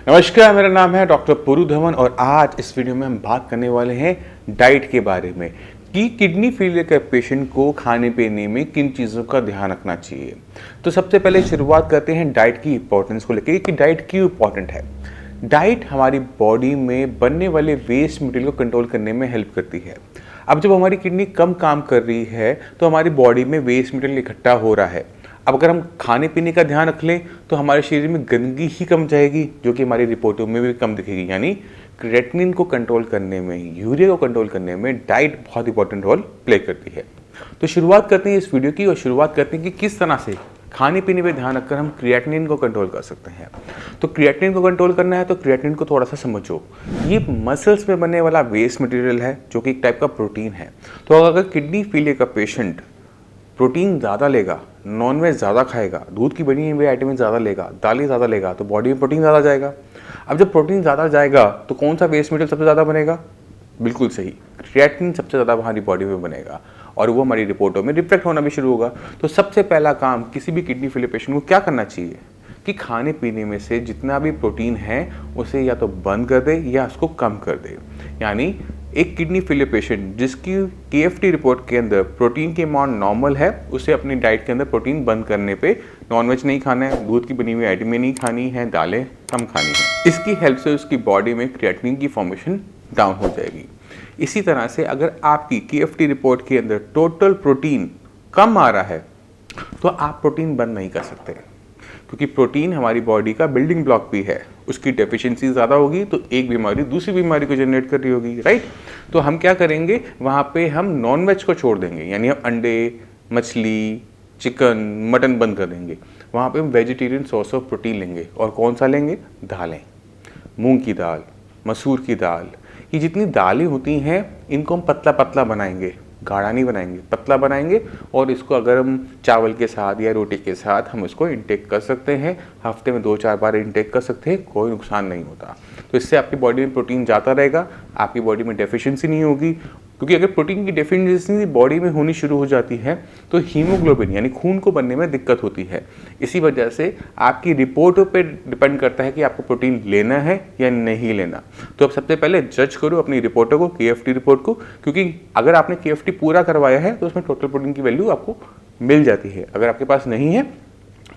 नमस्कार, मेरा नाम है डॉक्टर पुरु धवन और आज इस वीडियो में हम बात करने वाले हैं डाइट के बारे में कि किडनी फेलियर के पेशेंट को खाने पीने में किन चीज़ों का ध्यान रखना चाहिए। तो सबसे पहले शुरुआत करते हैं डाइट की इंपॉर्टेंस को लेकर कि डाइट क्यों इंपॉर्टेंट है। डाइट हमारी बॉडी में बनने वाले वेस्ट मटेरियल को कंट्रोल करने में हेल्प करती है। अब जब हमारी किडनी कम काम कर रही है तो हमारी बॉडी में वेस्ट मटेरियल इकट्ठा हो रहा है। अब अगर हम खाने पीने का ध्यान रख लें तो हमारे शरीर में गंदगी ही कम जाएगी, जो कि हमारी रिपोर्टों में भी कम दिखेगी। यानी क्रिएटिनिन को कंट्रोल करने में, यूरिया को कंट्रोल करने में डाइट बहुत इंपॉर्टेंट रोल प्ले करती है। तो शुरुआत करते हैं इस वीडियो की और शुरुआत करते हैं कि किस तरह से खाने पीने पे ध्यान रखकर हम क्रिएटिनिन को कंट्रोल कर सकते हैं। तो क्रिएटिनिन को कंट्रोल करना है तो क्रिएटिनिन को थोड़ा सा समझो। ये मसल्स में बनने वाला वेस्ट मटेरियल है जो कि एक टाइप का प्रोटीन है। तो अगर किडनी फेलियर का पेशेंट प्रोटीन ज़्यादा लेगा, नॉनवेज ज़्यादा खाएगा, दूध की बनी हुई आइटमें ज़्यादा लेगा, दालें ज़्यादा लेगा, तो बॉडी में प्रोटीन ज़्यादा जाएगा। अब जब प्रोटीन ज़्यादा जाएगा तो कौन सा वेस्ट मटेरियल सबसे ज़्यादा बनेगा? बिल्कुल सही, क्रिएटिनिन सबसे ज़्यादा हमारी बॉडी में बनेगा और वो हमारी रिपोर्टों में रिफ्लेक्ट होना भी शुरू होगा। तो सबसे पहला काम किसी भी किडनी फेलियर पेशेंट को क्या करना चाहिए कि खाने पीने में से जितना भी प्रोटीन है उसे या तो बंद कर दे या उसको कम कर दे। यानी एक किडनी फेलियर पेशेंट जिसकी KFT रिपोर्ट के अंदर प्रोटीन की अमाउंट नॉर्मल है, उसे अपनी डाइट के अंदर प्रोटीन बंद करने पे नॉनवेज नहीं खाना है, दूध की बनी हुई आइटमें नहीं खानी है, दालें कम खानी है। इसकी हेल्प से उसकी बॉडी में क्रिएटिनिन की फॉर्मेशन डाउन हो जाएगी। इसी तरह से अगर आपकी KFT रिपोर्ट के अंदर टोटल प्रोटीन कम आ रहा है तो आप प्रोटीन बंद नहीं कर सकते, क्योंकि प्रोटीन हमारी बॉडी का बिल्डिंग ब्लॉक भी है। उसकी डेफिशिएंसी ज़्यादा होगी तो एक बीमारी दूसरी बीमारी को जनरेट कर रही होगी, राइट। तो हम क्या करेंगे, वहाँ पे हम नॉनवेज को छोड़ देंगे, यानी हम अंडे, मछली, चिकन, मटन बंद कर देंगे। वहाँ पे हम वेजिटेरियन सोर्स ऑफ प्रोटीन लेंगे। और कौन सा लेंगे? दालें, मूंग की दाल, मसूर की दाल, ये जितनी दालें होती हैं इनको हम पतला पतला बनाएंगे, गाढ़ा नहीं बनाएंगे, पतला बनाएंगे। और इसको अगर हम चावल के साथ या रोटी के साथ हम इसको इंटेक कर सकते हैं, हफ्ते में 2-4 बार इंटेक कर सकते हैं, कोई नुकसान नहीं होता। तो इससे आपकी बॉडी में प्रोटीन जाता रहेगा, आपकी बॉडी में डेफिशिएंसी नहीं होगी। क्योंकि अगर प्रोटीन की डेफिशिएंसी बॉडी में होनी शुरू हो जाती है तो हीमोग्लोबिन यानी खून को बनने में दिक्कत होती है। इसी वजह से आपकी रिपोर्टों पे डिपेंड करता है कि आपको प्रोटीन लेना है या नहीं लेना। तो अब सबसे पहले जज करो अपनी रिपोर्टों को, KFT रिपोर्ट को, क्योंकि अगर आपने KFT पूरा करवाया है तो उसमें टोटल प्रोटीन की वैल्यू आपको मिल जाती है। अगर आपके पास नहीं है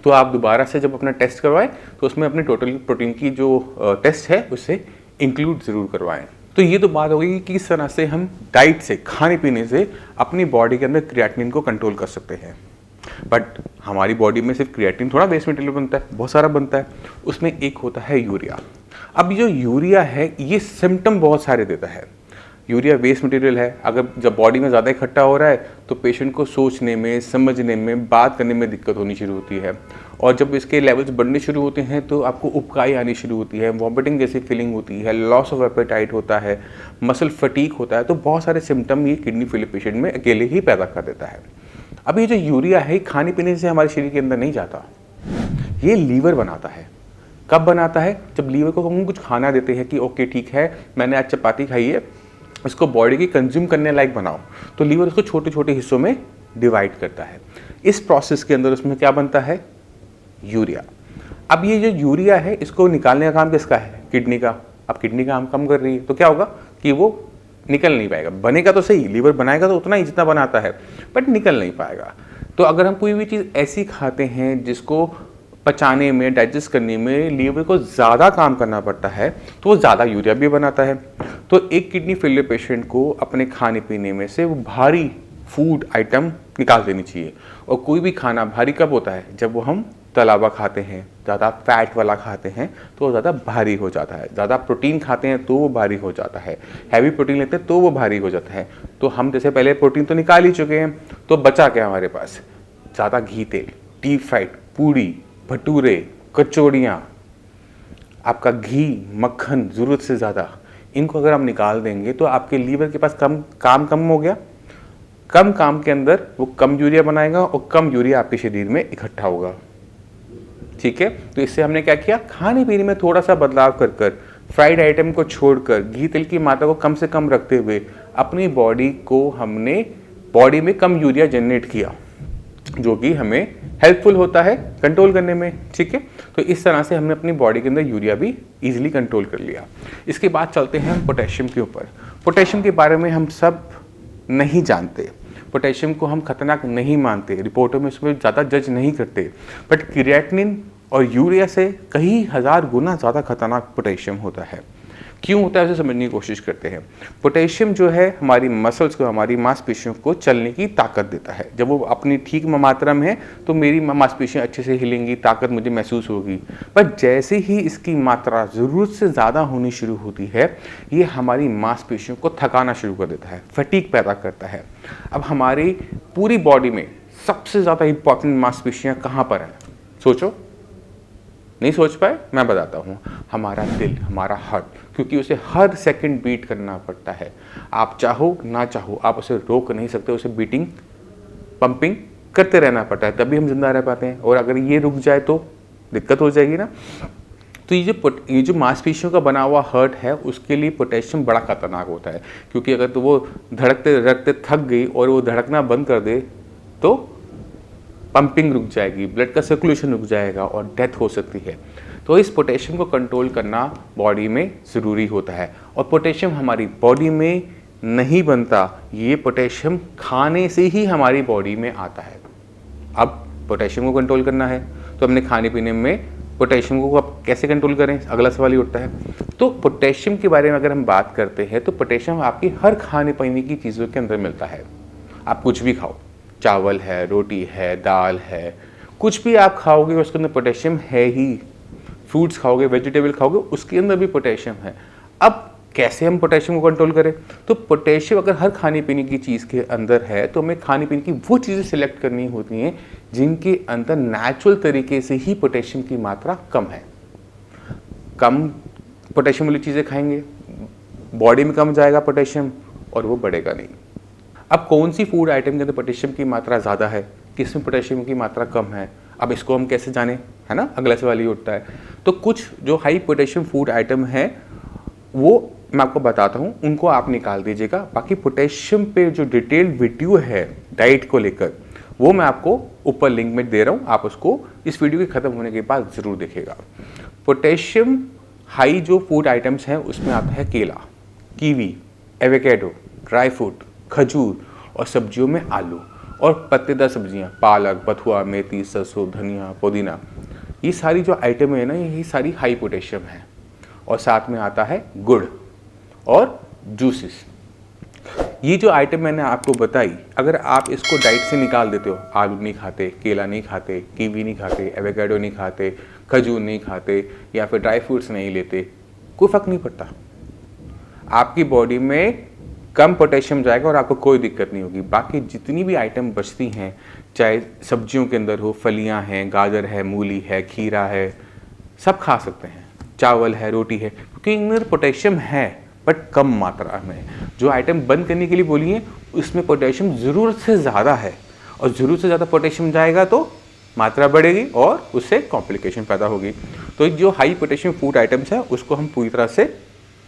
तो आप दोबारा से जब अपना टेस्ट करवाएं तो उसमें अपने टोटल प्रोटीन की जो टेस्ट है उससे इंक्लूड ज़रूर करवाएं। तो ये तो बात होगी कि किस तरह से हम डाइट से, खाने पीने से अपनी बॉडी के अंदर क्रिएटिनिन को कंट्रोल कर सकते हैं। बट हमारी बॉडी में सिर्फ क्रिएटिनिन थोड़ा वेस्ट मटेरियल बनता है, बहुत सारा बनता है। उसमें एक होता है यूरिया। अब जो यूरिया है ये सिम्टम बहुत सारे देता है। यूरिया वेस्ट मटेरियल है, अगर जब बॉडी में ज़्यादा इकट्ठा हो रहा है तो पेशेंट को सोचने में, समझने में, बात करने में दिक्कत होनी शुरू होती है। और जब इसके लेवल्स बढ़ने शुरू होते हैं तो आपको उबकाई आनी शुरू होती है, वॉमिटिंग जैसी फीलिंग होती है, लॉस ऑफ एपेटाइट होता है, मसल फटीक होता है। तो बहुत सारे सिम्टम ये किडनी फेलियर पेशेंट में अकेले ही पैदा कर देता है। अब ये जो यूरिया है खाने पीने से हमारे शरीर के अंदर नहीं जाता, ये लीवर बनाता है। कब बनाता है? जब लीवर को हम कुछ खाना देते हैं कि ओके ठीक है, मैंने आज चपाती खाई है, इसको बॉडी की कंज्यूम करने लायक बनाओ, तो लीवर उसको छोटे छोटे हिस्सों में डिवाइड करता है। इस प्रोसेस के अंदर उसमें क्या बनता है? यूरिया। अब ये जो यूरिया है इसको निकालने का काम किसका है? किडनी का। अब किडनी का काम कम कर रही है तो क्या होगा कि वो निकल नहीं पाएगा। बनेगा तो सही, लीवर बनाएगा तो उतना ही जितना बनाता है, बट निकल नहीं पाएगा। तो अगर हम कोई भी चीज़ ऐसी खाते हैं जिसको पचाने में, डाइजेस्ट करने में लीवर को ज़्यादा काम करना पड़ता है तो वो ज़्यादा यूरिया भी बनाता है। तो एक किडनी फेलियर पेशेंट को अपने खाने पीने में से वो भारी फूड आइटम निकाल देनी चाहिए। और कोई भी खाना भारी कब होता है? जब वो हम तला हुआ खाते हैं, ज़्यादा फैट वाला खाते हैं तो वो ज़्यादा भारी हो जाता है। ज़्यादा प्रोटीन खाते हैं तो वो भारी हो जाता है। हैवी प्रोटीन लेते हैं तो वो भारी हो जाता है। तो हम जैसे पहले प्रोटीन तो निकाल ही चुके हैं, तो बचा क्या हमारे पास? ज़्यादा घी तेल, डीप फ्राइड, पूड़ी, भटूरे, कचौड़ियाँ, आपका घी, मक्खन ज़रूरत से ज़्यादा, इनको अगर हम निकाल देंगे तो आपके लीवर के पास काम कम हो गया। कम काम के अंदर वो कम यूरिया बनाएगा और कम यूरिया आपके शरीर में इकट्ठा होगा। ठीक है, तो इससे हमने क्या किया? खाने पीने में थोड़ा सा बदलाव कर फ्राइड आइटम को छोड़कर घी तेल की मात्रा को कम से कम रखते हुए अपनी बॉडी को हमने बॉडी में कम यूरिया जनरेट किया, जो कि हमें हेल्पफुल होता है कंट्रोल करने में, ठीक है। तो इस तरह से हमने अपनी बॉडी के अंदर यूरिया भी इजीली कंट्रोल कर लिया। इसके बाद चलते हैं हम पोटेशियम के ऊपर। पोटेशियम के बारे में हम सब नहीं जानते, पोटेशियम को हम खतरनाक नहीं मानते, रिपोर्टों में उसमें ज़्यादा जज नहीं करते, बट क्रिएटिनिन और यूरिया से कई हज़ार गुना ज़्यादा खतरनाक पोटेशियम होता है। क्यों होता है उसे समझने की कोशिश करते हैं। पोटेशियम जो है हमारी मसल्स को, हमारी मांसपेशियों को चलने की ताकत देता है। जब वो अपनी ठीक मात्रा में है तो मेरी मांसपेशियां अच्छे से हिलेंगी, ताकत मुझे महसूस होगी। पर जैसे ही इसकी मात्रा ज़रूरत से ज़्यादा होनी शुरू होती है, ये हमारी मांसपेशियों को थकाना शुरू कर देता है, फटीग पैदा करता है। अब हमारी पूरी बॉडी में सबसे ज़्यादा इंपॉर्टेंट मांसपेशियाँ कहाँ पर हैं? सोचो, नहीं सोच पाए? मैं बताता हूँ, हमारा दिल, हमारा हार्ट, क्योंकि उसे हर सेकंड बीट करना पड़ता है। आप चाहो ना चाहो आप उसे रोक नहीं सकते, उसे बीटिंग, पंपिंग करते रहना पड़ता है, तभी हम जिंदा रह पाते हैं। और अगर ये रुक जाए तो दिक्कत हो जाएगी ना। तो ये जो मांसपेशियों का बना हुआ हार्ट है, उसके लिए पोटेशियम बड़ा खतरनाक होता है, क्योंकि अगर तो वो धड़कते धड़कते थक गई और वो धड़कना बंद कर दे तो पंपिंग रुक जाएगी, ब्लड का सर्कुलेशन रुक जाएगा और डेथ हो सकती है। तो इस पोटेशियम को कंट्रोल करना बॉडी में ज़रूरी होता है। और पोटेशियम हमारी बॉडी में नहीं बनता, ये पोटेशियम खाने से ही हमारी बॉडी में आता है। अब पोटेशियम को कंट्रोल करना है तो हमने खाने पीने में पोटेशियम को अब कैसे कंट्रोल करें, अगला सवाल ही उठता है। तो पोटेशियम के बारे में अगर हम बात करते हैं तो पोटेशियम आपकी हर खाने पीने की चीज़ों के अंदर मिलता है। आप कुछ भी खाओ, चावल है, रोटी है, दाल है, कुछ भी आप खाओगे उसके अंदर पोटेशियम है ही। फ्रूट्स खाओगे, वेजिटेबल खाओगे, उसके अंदर भी पोटेशियम है। अब कैसे हम पोटेशियम को कंट्रोल करें? तो पोटेशियम अगर हर खाने पीने की चीज़ के अंदर है तो हमें खाने पीने की वो चीज़ें सिलेक्ट करनी होती हैं जिनके अंदर नेचुरल तरीके से ही पोटेशियम की मात्रा कम है। कम पोटेशियम वाली चीज़ें खाएंगे, बॉडी में कम जाएगा पोटेशियम और वो बढ़ेगा नहीं। अब कौन सी फूड आइटम के अंदर पोटेशियम की मात्रा ज़्यादा है, किसमें पोटेशियम की मात्रा कम है, अब इसको हम कैसे जानें, है ना, अगला सवाल ये उठता है। तो कुछ जो हाई पोटेशियम फूड आइटम है वो मैं आपको बताता हूँ, उनको आप निकाल दीजिएगा। बाकी पोटेशियम पे जो डिटेल्ड वीडियो है डाइट को लेकर, वो मैं आपको ऊपर लिंक में दे रहा हूँ, आप उसको इस वीडियो के ख़त्म होने के बाद ज़रूर देखिएगा। पोटेशियम हाई जो फूड आइटम्स हैं उसमें आता है केला, कीवी, एवोकेडो, ड्राई फ्रूट, खजूर और सब्जियों में आलू और पत्तेदार सब्जियां, पालक, बथुआ, मेथी, सरसों, धनिया, पुदीना, ये सारी जो आइटम है ना, यही सारी हाई पोटेशियम है। और साथ में आता है गुड़ और जूसेस। ये जो आइटम मैंने आपको बताई, अगर आप इसको डाइट से निकाल देते हो, आलू नहीं खाते, केला नहीं खाते, कीवी नहीं खाते, एवोकेडो नहीं खाते, खजूर नहीं खाते या फिर ड्राई फ्रूट्स नहीं लेते, कोई फर्क नहीं पड़ता, आपकी बॉडी में कम पोटेशियम जाएगा और आपको कोई दिक्कत नहीं होगी। बाकी जितनी भी आइटम बचती हैं, चाहे सब्जियों के अंदर हो, फलियां हैं, गाजर है, मूली है, खीरा है, सब खा सकते हैं, चावल है, रोटी है, क्योंकि इनमें पोटेशियम है बट कम मात्रा में। जो आइटम बंद करने के लिए बोली है उसमें पोटेशियम ज़रूरत से ज़्यादा है, और ज़रूरत से ज़्यादा पोटेशियम जाएगा तो मात्रा बढ़ेगी और उससे कॉम्प्लिकेशन पैदा होगी। तो जो हाई पोटेशियम फूड आइटम्स है उसको हम पूरी तरह से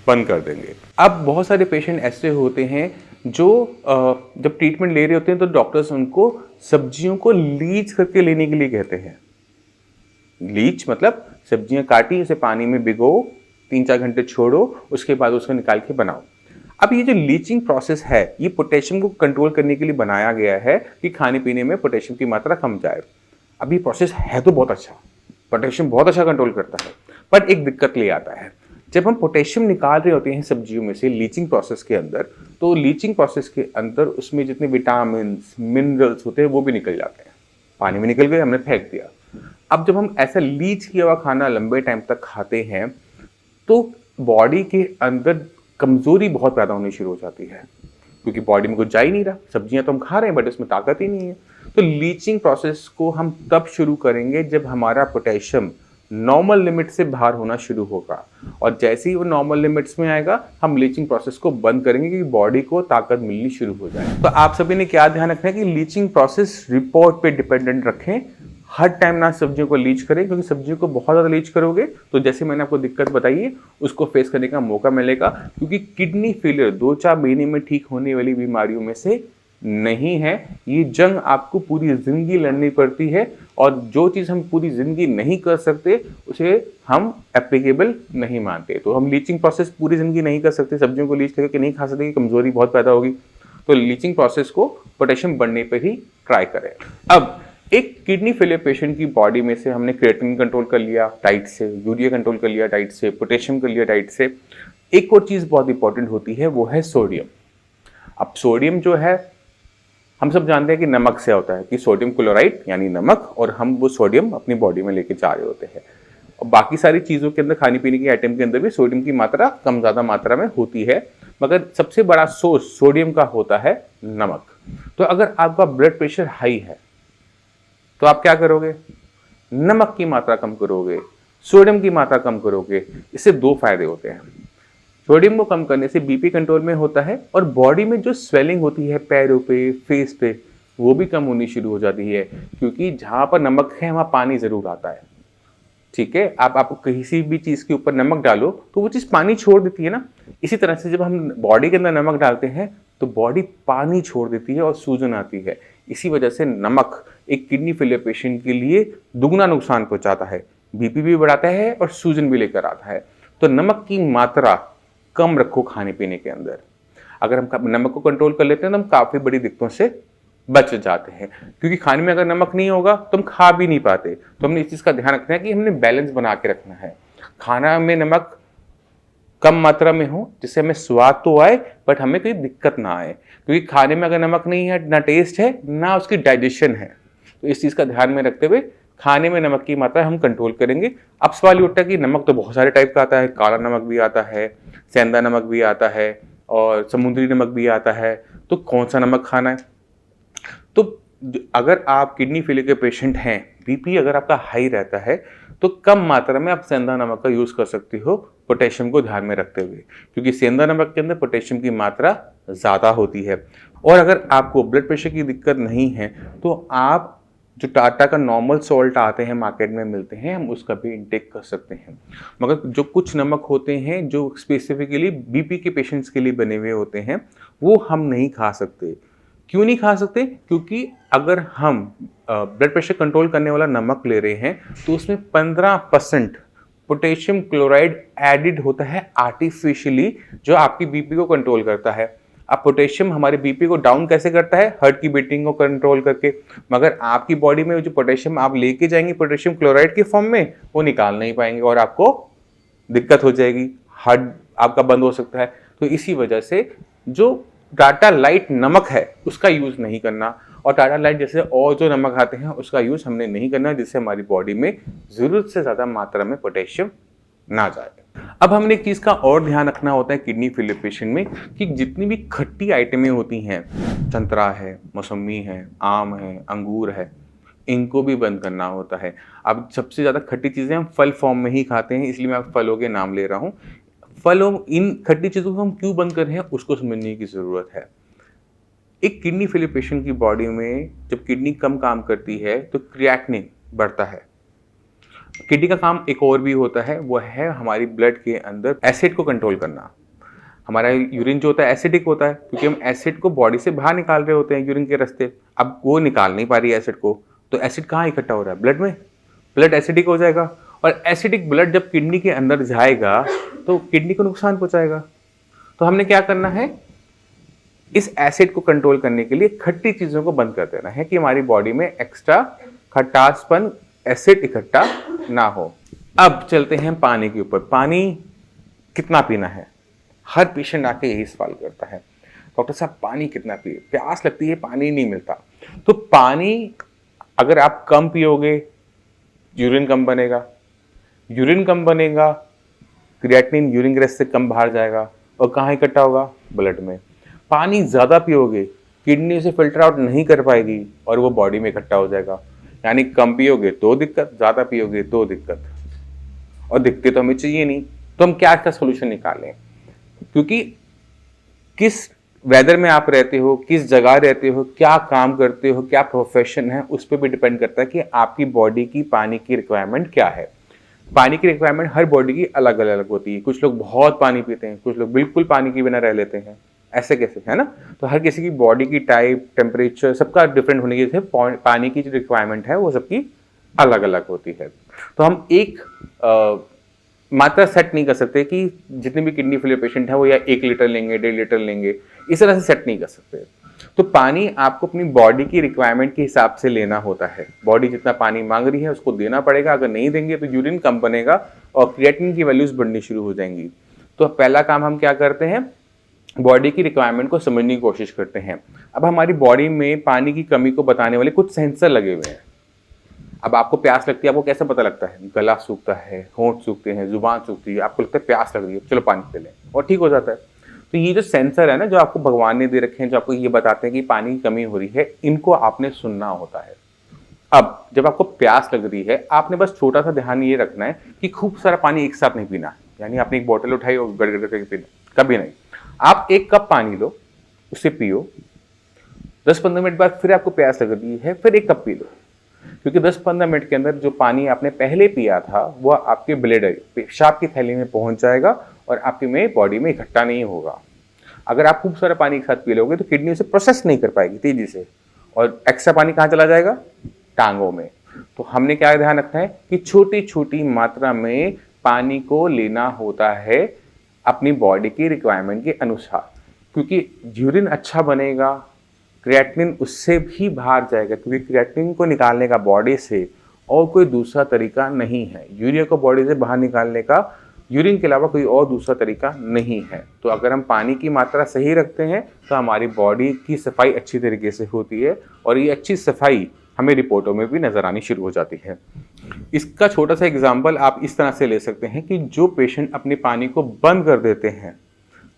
बंद कर देंगे। अब बहुत सारे पेशेंट ऐसे होते हैं जो जब ट्रीटमेंट ले रहे होते हैं तो डॉक्टर्स उनको सब्जियों को लीच करके लेने के लिए कहते हैं। लीच मतलब सब्जियां काटी, उसे पानी में भिगो, 3-4 घंटे छोड़ो, उसके बाद उसको निकाल के बनाओ। अब ये जो लीचिंग प्रोसेस है, ये पोटेशियम को कंट्रोल करने के लिए बनाया गया है कि खाने पीने में पोटेशियम की मात्रा कम जाए। अब ये प्रोसेस है तो बहुत अच्छा, पोटेशियम बहुत अच्छा कंट्रोल करता है, पर एक दिक्कत ले आता है। जब हम पोटेशियम निकाल रहे होते हैं सब्जियों में से लीचिंग प्रोसेस के अंदर, तो लीचिंग प्रोसेस के अंदर उसमें जितने विटामिन, मिनरल्स होते हैं वो भी निकल जाते हैं, पानी में निकल गए, हमने फेंक दिया। अब जब हम ऐसा लीच किया हुआ खाना लंबे टाइम तक खाते हैं तो बॉडी के अंदर कमजोरी बहुत पैदा होनी शुरू हो जाती है, क्योंकि बॉडी में कुछ जा ही नहीं रहा। सब्जियां तो हम खा रहे हैं बट उसमें ताकत ही नहीं है। तो लीचिंग प्रोसेस को हम तब शुरू करेंगे जब हमारा पोटेशियम नॉर्मल लिमिट से बाहर होना शुरू होगा, और जैसे ही वो नॉर्मल लिमिट्स में आएगा हम लीचिंग प्रोसेस को बंद करेंगे कि बॉडी को ताकत मिलनी शुरू हो जाए। तो आप सभी ने क्या ध्यान रखना है कि लीचिंग प्रोसेस रिपोर्ट पे डिपेंडेंट रखें। हर टाइम ना सब्जियों को लीच करें, क्योंकि सब्जियों को बहुत ज़्यादा लीच करोगे तो जैसे मैंने आपको दिक्कत बताई है उसको फेस करने का मौका मिलेगा, क्योंकि किडनी फेलियर 2-4 महीने में ठीक होने वाली बीमारियों में से नहीं है। ये जंग आपको पूरी ज़िंदगी लड़नी पड़ती है और जो चीज़ हम पूरी ज़िंदगी नहीं कर सकते उसे हम एप्लीकेबल नहीं मानते। तो हम लीचिंग प्रोसेस पूरी ज़िंदगी नहीं कर सकते, सब्जियों को लीच करके नहीं खा सकते, कमज़ोरी बहुत पैदा होगी। तो लीचिंग प्रोसेस को पोटेशियम बढ़ने पर ही ट्राई करें। अब एक किडनी फेलियर पेशेंट की बॉडी में से हमने क्रिएटिनिन कंट्रोल कर लिया डाइट से, यूरिया कंट्रोल कर लिया डाइट से, पोटेशियम कर लिया डाइट से। एक और चीज़ बहुत इंपॉर्टेंट होती है, वो है सोडियम। अब सोडियम जो है हम सब जानते हैं कि नमक से होता है, कि सोडियम क्लोराइड यानी नमक, और हम वो सोडियम अपनी बॉडी में लेके जा रहे होते हैं। और बाकी सारी चीज़ों के अंदर, खाने पीने की आइटम के अंदर भी सोडियम की मात्रा कम ज़्यादा मात्रा में होती है, मगर सबसे बड़ा सोर्स सोडियम का होता है नमक। तो अगर आपका ब्लड प्रेशर हाई है तो आप क्या करोगे? नमक की मात्रा कम करोगे, सोडियम की मात्रा कम करोगे। इससे दो फायदे होते हैं। सोडियम को कम करने से बीपी कंट्रोल में होता है और बॉडी में जो स्वेलिंग होती है पैरों पे, फेस पे, वो भी कम होनी शुरू हो जाती है, क्योंकि जहां पर नमक है वहां पानी जरूर आता है। ठीक है, आप किसी भी चीज के ऊपर नमक डालो तो वो चीज पानी छोड़ देती है ना। इसी तरह से जब हम बॉडी के अंदर नमक डालते हैं तो बॉडी पानी छोड़ देती है और सूजन आती है। इसी वजह से नमक एक किडनी फेलियर पेशेंट के लिए दुगना नुकसान पहुंचाता है, बीपी भी बढ़ाता है और सूजन भी लेकर आता है। तो नमक की मात्रा कम रखो खाने पीने के अंदर। अगर हम नमक को कंट्रोल कर लेते हैं तो हम काफी बड़ी दिक्कतों से बच जाते हैं, क्योंकि खाने में अगर नमक नहीं होगा तो हम खा भी नहीं पाते। तो हमने इस चीज का ध्यान रखना है कि हमने बैलेंस बना के रखना है। खाना में नमक कम मात्रा में हो जिससे हमें स्वाद तो आए बट हमें कोई दिक्कत ना आए, क्योंकि खाने में अगर नमक नहीं है, ना टेस्ट है, ना उसकी डाइजेशन है। तो इस चीज का ध्यान में रखते हुए खाने में नमक की मात्रा हम कंट्रोल करेंगे। अब सवाल ये उठता है कि नमक तो बहुत सारे टाइप का आता है, काला नमक भी आता है, सेंधा नमक भी आता है और समुद्री नमक भी आता है, तो कौन सा नमक खाना है? तो अगर आप किडनी फेलियर के पेशेंट हैं, बीपी अगर आपका हाई रहता है, तो कम मात्रा में आप सेंधा नमक का यूज कर सकते हो, पोटेशियम को ध्यान में रखते हुए, क्योंकि सेंधा नमक के अंदर पोटेशियम की मात्रा ज्यादा होती है। और अगर आपको ब्लड प्रेशर की दिक्कत नहीं है तो आप जो टाटा का नॉर्मल सॉल्ट आते हैं, मार्केट में मिलते हैं, हम उसका भी इंटेक कर सकते हैं। मगर जो कुछ नमक होते हैं जो स्पेसिफिकली बीपी के पेशेंट्स के लिए बने हुए होते हैं, वो हम नहीं खा सकते। क्यों नहीं खा सकते? क्योंकि अगर हम ब्लड प्रेशर कंट्रोल करने वाला नमक ले रहे हैं तो उसमें 15% पोटेशियम क्लोराइड एडिड होता है आर्टिफिशियली, जो आपकी बीपी को कंट्रोल करता है। अब पोटेशियम हमारे बीपी को डाउन कैसे करता है? हार्ट की बीटिंग को कंट्रोल करके। मगर आपकी बॉडी में जो पोटेशियम आप लेके जाएंगे पोटेशियम क्लोराइड के फॉर्म में, वो निकाल नहीं पाएंगे और आपको दिक्कत हो जाएगी, हार्ट आपका बंद हो सकता है। तो इसी वजह से जो टाटा लाइट नमक है उसका यूज नहीं करना, और टाटा लाइट जैसे और जो नमक आते हैं उसका यूज हमने नहीं करना, जिससे हमारी बॉडी में जरूरत से ज्यादा मात्रा में पोटेशियम ना जाए। अब हमने एक चीज का और ध्यान रखना होता है किडनी फेलियर पेशेंट में, कि जितनी भी खट्टी आइटमें होती हैं, संतरा है, मौसमी है, आम है, अंगूर है, इनको भी बंद करना होता है। अब सबसे ज्यादा खट्टी चीजें हम फल फॉर्म में ही खाते हैं, इसलिए मैं फलों के नाम ले रहा हूँ। फलों, इन खट्टी चीजों को हम क्यों बंद कर रहे हैं उसको समझने की जरूरत है। एक किडनी फेलियर पेशेंट की बॉडी में जब किडनी कम काम करती है तो क्रिएटिनिन बढ़ता है। किडनी का काम एक और भी होता है, वो है हमारी ब्लड के अंदर एसिड को कंट्रोल करना। हमारा यूरिन जो होता है एसिडिक होता है, क्योंकि हम एसिड को बॉडी से बाहर निकाल रहे होते हैं यूरिन के रास्ते। अब वो निकाल नहीं पा रही है एसिड को, तो एसिड कहाँ इकट्ठा हो रहा है? ब्लड में। ब्लड एसिडिक हो जाएगा, और एसिडिक ब्लड जब किडनी के अंदर जाएगा तो किडनी को नुकसान पहुंचाएगा। तो हमने क्या करना है, इस एसिड को कंट्रोल करने के लिए खट्टी चीजों को बंद कर देना है, कि हमारी बॉडी में एक्स्ट्रा खटासपन, एसिड इकट्ठा ना हो। अब चलते हैं पानी के ऊपर। पानी कितना पीना है? हर पेशेंट आके यही सवाल करता है, डॉक्टर साहब पानी कितना पिए, प्यास लगती है, पानी नहीं मिलता। तो पानी अगर आप कम पियोगे, यूरिन कम बनेगा, यूरिन कम बनेगा, क्रिएटिनिन यूरिन के रास्ते कम बाहर जाएगा, और कहाँ इकट्ठा होगा? ब्लड में। पानी ज्यादा पियोगे, किडनी उसे फिल्टर आउट नहीं कर पाएगी और वो बॉडी में इकट्ठा हो जाएगा। यानी कम पियोगे तो दिक्कत, ज्यादा पियोगे तो दिक्कत, और दिक्कत तो हमें चाहिए नहीं। तो हम क्या इसका सोल्यूशन निकालें? क्योंकि किस वेदर में आप रहते हो, किस जगह रहते हो, क्या काम करते हो, क्या प्रोफेशन है, उस पर भी डिपेंड करता है कि आपकी बॉडी की पानी की रिक्वायरमेंट क्या है। पानी की रिक्वायरमेंट हर बॉडी की अलग अलग होती है। कुछ लोग बहुत पानी पीते हैं, कुछ लोग बिल्कुल पानी के बिना रह लेते हैं। ऐसे कैसे, है ना? तो हर किसी की बॉडी की टाइप, टेम्परेचर सबका डिफरेंट होने की वजह से पानी की जो रिक्वायरमेंट है वो सबकी अलग अलग होती है। तो हम एक मात्रा सेट नहीं कर सकते कि जितने भी किडनी फेलियर पेशेंट हैं वो या 1 लीटर लेंगे, 1.5 लीटर लेंगे, इस तरह से सेट नहीं कर सकते। तो पानी आपको अपनी बॉडी की रिक्वायरमेंट के हिसाब से लेना होता है। बॉडी जितना पानी मांग रही है उसको देना पड़ेगा, अगर नहीं देंगे तो यूरिन कम बनेगा और क्रिएटिनिन की वैल्यूज बढ़नी शुरू हो जाएंगी। तो पहला काम हम क्या करते हैं, बॉडी की रिक्वायरमेंट को समझने की कोशिश करते हैं। अब हमारी बॉडी में पानी की कमी को बताने वाले कुछ सेंसर लगे हुए हैं। अब आपको प्यास लगती है, आपको कैसे पता लगता है? गला सूखता है, होंठ सूखते हैं, जुबान सूखती है, आपको लगता है प्यास लग रही है, चलो पानी पी लें और ठीक हो जाता है। तो ये जो सेंसर है ना, जो आपको भगवान ने दे रखे हैं, जो आपको ये बताते हैं कि पानी की कमी हो रही है, इनको आपने सुनना होता है। अब जब आपको प्यास लग रही है, आपने बस छोटा सा ध्यान ये रखना है कि खूब सारा पानी एक साथ नहीं पीना, यानी आपने एक बोतल उठाई और गड़गड़ करके पीना, कभी नहीं। आप 1 कप पानी लो, उसे पियो, 10-15 मिनट बाद फिर आपको प्यास लग रही है, फिर 1 कप पी लो, क्योंकि 10-15 मिनट के अंदर जो पानी आपने पहले पिया था वह आपके ब्लैडर, पेशाब की थैली में पहुंच जाएगा और आपके में बॉडी में इकट्ठा नहीं होगा। अगर आप खूब सारा पानी एक साथ पी लोगे तो किडनी उसे प्रोसेस नहीं कर पाएगी तेजी से, और एक्स्ट्रा पानी कहाँ चला जाएगा? टांगों में। तो हमने क्या ध्यान रखना है कि छोटी छोटी मात्रा में पानी को लेना होता है अपनी बॉडी की रिक्वायरमेंट के अनुसार, क्योंकि यूरिन अच्छा बनेगा, क्रिएटिनिन उससे भी बाहर जाएगा, क्योंकि क्रिएटिनिन को निकालने का बॉडी से और कोई दूसरा तरीका नहीं है। यूरिया को बॉडी से बाहर निकालने का यूरिन के अलावा कोई और दूसरा तरीका नहीं है। तो अगर हम पानी की मात्रा सही रखते हैं तो हमारी बॉडी की सफाई अच्छी तरीके से होती है, और ये अच्छी सफाई हमें रिपोर्टों में भी नजर आनी शुरू हो जाती है। इसका छोटा सा एग्जाम्पल आप इस तरह से ले सकते हैं कि जो पेशेंट अपने पानी को बंद कर देते हैं,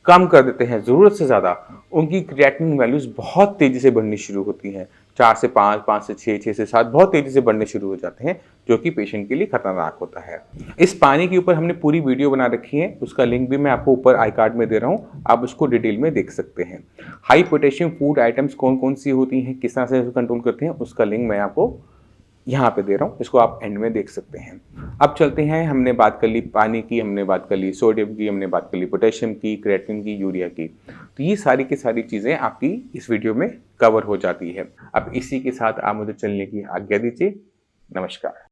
कम कर देते हैं ज़रूरत से ज़्यादा, उनकी क्रिएटिनिन वैल्यूज़ बहुत तेज़ी से बढ़नी शुरू होती हैं। 4 से 5, 5 से 6, 6 से 7 बहुत तेज़ी से बढ़ने शुरू हो जाते हैं, जो कि पेशेंट के लिए खतरनाक होता है। इस पानी के ऊपर हमने पूरी वीडियो बना रखी है, उसका लिंक भी मैं आपको ऊपर आई कार्ड में दे रहा हूँ, आप उसको डिटेल में देख सकते हैं। हाई पोटेशियम फूड आइटम्स कौन कौन सी होती हैं, किस तरह से कंट्रोल करते हैं, उसका लिंक मैं आपको यहाँ पे दे रहा हूँ, इसको आप एंड में देख सकते हैं। अब चलते हैं, हमने बात कर ली पानी की, हमने बात कर ली सोडियम की, हमने बात कर ली पोटेशियम की, क्रिएटिनिन की, यूरिया की। तो ये सारी की सारी चीज़ें आपकी इस वीडियो में कवर हो जाती है। अब इसी के साथ आप मुझे चलने की आज्ञा दीजिए। नमस्कार।